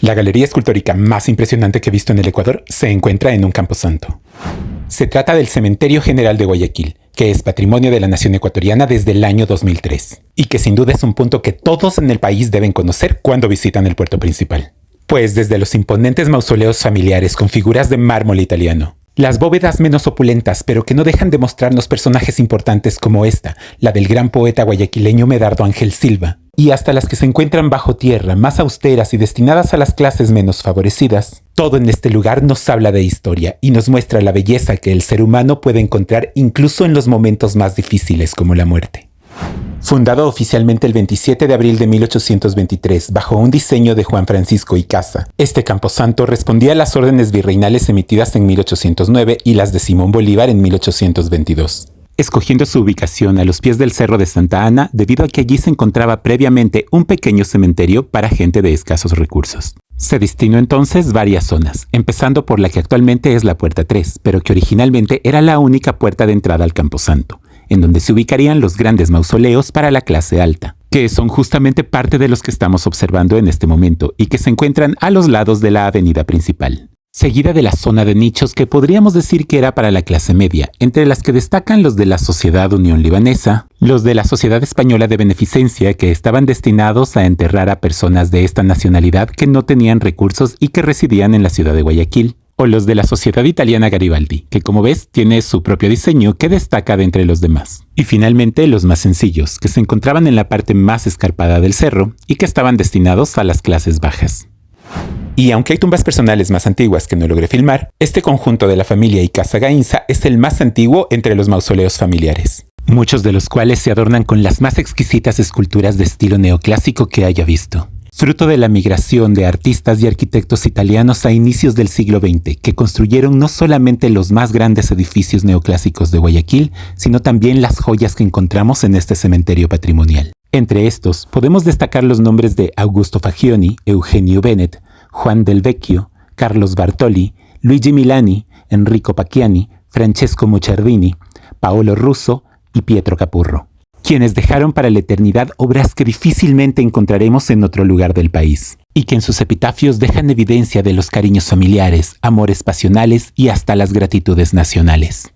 La galería escultórica más impresionante que he visto en el Ecuador se encuentra en un camposanto. Se trata del Cementerio General de Guayaquil, que es patrimonio de la nación ecuatoriana desde el año 2003, y que sin duda es un punto que todos en el país deben conocer cuando visitan el puerto principal. Pues desde los imponentes mausoleos familiares con figuras de mármol italiano, las bóvedas menos opulentas pero que no dejan de mostrarnos personajes importantes como esta, la del gran poeta guayaquileño Medardo Ángel Silva, y hasta las que se encuentran bajo tierra, más austeras y destinadas a las clases menos favorecidas, todo en este lugar nos habla de historia y nos muestra la belleza que el ser humano puede encontrar incluso en los momentos más difíciles como la muerte. Fundado oficialmente el 27 de abril de 1823 bajo un diseño de Juan Francisco Icaza, este camposanto respondía a las órdenes virreinales emitidas en 1809 y las de Simón Bolívar en 1822. Escogiendo su ubicación a los pies del Cerro de Santa Ana debido a que allí se encontraba previamente un pequeño cementerio para gente de escasos recursos. Se destinó entonces varias zonas, empezando por la que actualmente es la Puerta 3, pero que originalmente era la única puerta de entrada al camposanto, en donde se ubicarían los grandes mausoleos para la clase alta, que son justamente parte de los que estamos observando en este momento y que se encuentran a los lados de la avenida principal. Seguida de la zona de nichos que podríamos decir que era para la clase media, entre las que destacan los de la Sociedad Unión Libanesa, los de la Sociedad Española de Beneficencia que estaban destinados a enterrar a personas de esta nacionalidad que no tenían recursos y que residían en la ciudad de Guayaquil, o los de la Sociedad Italiana Garibaldi, que como ves tiene su propio diseño que destaca de entre los demás. Y finalmente los más sencillos, que se encontraban en la parte más escarpada del cerro y que estaban destinados a las clases bajas. Y aunque hay tumbas personales más antiguas que no logré filmar, este conjunto de la familia Icaza Gainza es el más antiguo entre los mausoleos familiares, muchos de los cuales se adornan con las más exquisitas esculturas de estilo neoclásico que haya visto. Fruto de la migración de artistas y arquitectos italianos a inicios del siglo XX, que construyeron no solamente los más grandes edificios neoclásicos de Guayaquil, sino también las joyas que encontramos en este cementerio patrimonial. Entre estos, podemos destacar los nombres de Augusto Fagioni, Eugenio Bennett, Juan del Vecchio, Carlos Bartoli, Luigi Milani, Enrico Pacchiani, Francesco Mucciardini, Paolo Russo y Pietro Capurro, quienes dejaron para la eternidad obras que difícilmente encontraremos en otro lugar del país, y que en sus epitafios dejan evidencia de los cariños familiares, amores pasionales y hasta las gratitudes nacionales,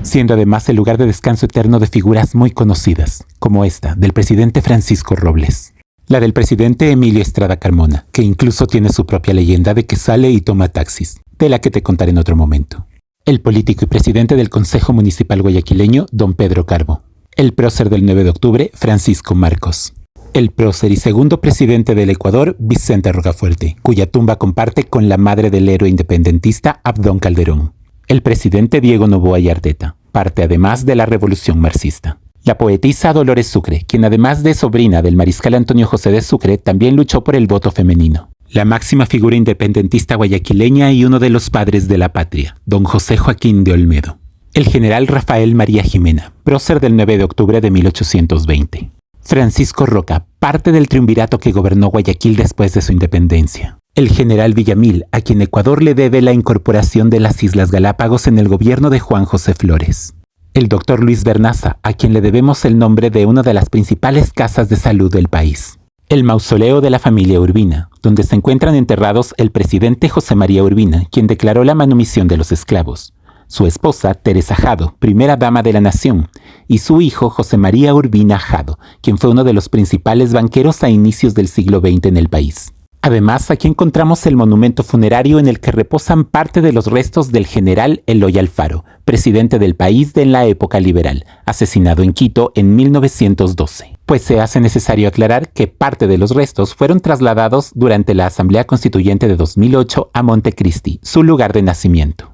siendo además el lugar de descanso eterno de figuras muy conocidas, como esta del presidente Francisco Robles, la del presidente Emilio Estrada Carmona, que incluso tiene su propia leyenda de que sale y toma taxis, de la que te contaré en otro momento, el político y presidente del Consejo Municipal guayaquileño, don Pedro Carbo, el prócer del 9 de octubre, Francisco Marcos, el prócer y segundo presidente del Ecuador, Vicente Rocafuerte, cuya tumba comparte con la madre del héroe independentista Abdón Calderón, el presidente Diego Noboa y Arteta, parte además de la Revolución Marxista. La poetisa Dolores Sucre, quien además de sobrina del mariscal Antonio José de Sucre, también luchó por el voto femenino. La máxima figura independentista guayaquileña y uno de los padres de la patria, don José Joaquín de Olmedo. El general Rafael María Jimena, prócer del 9 de octubre de 1820. Francisco Roca, parte del triunvirato que gobernó Guayaquil después de su independencia. El general Villamil, a quien Ecuador le debe la incorporación de las Islas Galápagos en el gobierno de Juan José Flores. El doctor Luis Bernaza, a quien le debemos el nombre de una de las principales casas de salud del país. El mausoleo de la familia Urbina, donde se encuentran enterrados el presidente José María Urbina, quien declaró la manumisión de los esclavos, su esposa Teresa Jado, primera dama de la nación, y su hijo José María Urbina Jado, quien fue uno de los principales banqueros a inicios del siglo XX en el país. Además, aquí encontramos el monumento funerario en el que reposan parte de los restos del general Eloy Alfaro, presidente del país en la época liberal, asesinado en Quito en 1912. Pues se hace necesario aclarar que parte de los restos fueron trasladados durante la Asamblea Constituyente de 2008 a Montecristi, su lugar de nacimiento.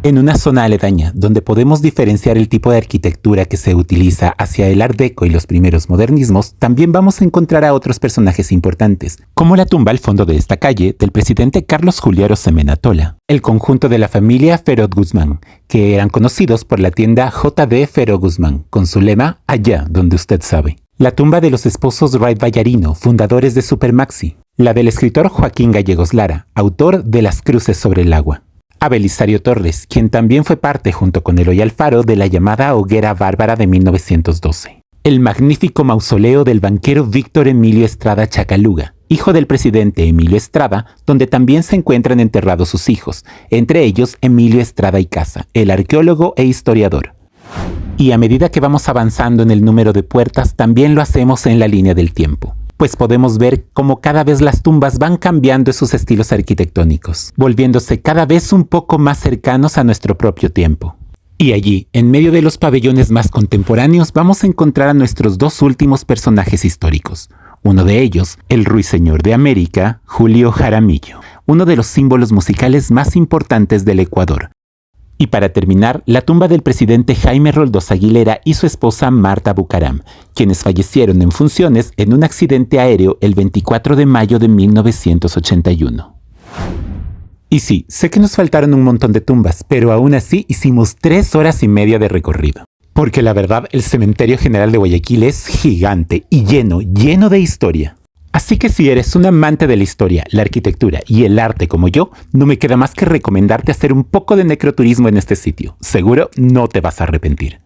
En una zona aledaña, donde podemos diferenciar el tipo de arquitectura que se utiliza hacia el Art Deco y los primeros modernismos, también vamos a encontrar a otros personajes importantes, como la tumba al fondo de esta calle del presidente Carlos Julio Arosemena Tola, el conjunto de la familia Ferot Guzmán, que eran conocidos por la tienda J.D. Ferot Guzmán, con su lema "Allá donde usted sabe". La tumba de los esposos Wright Vallarino, fundadores de Supermaxi, la del escritor Joaquín Gallegos Lara, autor de Las Cruces sobre el Agua. A Belisario Torres, quien también fue parte junto con Eloy Alfaro de la llamada Hoguera Bárbara de 1912. El magnífico mausoleo del banquero Víctor Emilio Estrada Chacaluga, hijo del presidente Emilio Estrada, donde también se encuentran enterrados sus hijos, entre ellos Emilio Estrada y Casa, el arqueólogo e historiador. Y a medida que vamos avanzando en el número de puertas, también lo hacemos en la línea del tiempo, pues podemos ver cómo cada vez las tumbas van cambiando sus estilos arquitectónicos, volviéndose cada vez un poco más cercanos a nuestro propio tiempo. Y allí, en medio de los pabellones más contemporáneos, vamos a encontrar a nuestros dos últimos personajes históricos. Uno de ellos, el ruiseñor de América, Julio Jaramillo, uno de los símbolos musicales más importantes del Ecuador. Y para terminar, la tumba del presidente Jaime Roldós Aguilera y su esposa Marta Bucaram, quienes fallecieron en funciones en un accidente aéreo el 24 de mayo de 1981. Y sí, sé que nos faltaron un montón de tumbas, pero aún así hicimos 3 horas y media de recorrido. Porque la verdad, el Cementerio General de Guayaquil es gigante y lleno de historia. Así que si eres un amante de la historia, la arquitectura y el arte como yo, no me queda más que recomendarte hacer un poco de necroturismo en este sitio. Seguro no te vas a arrepentir.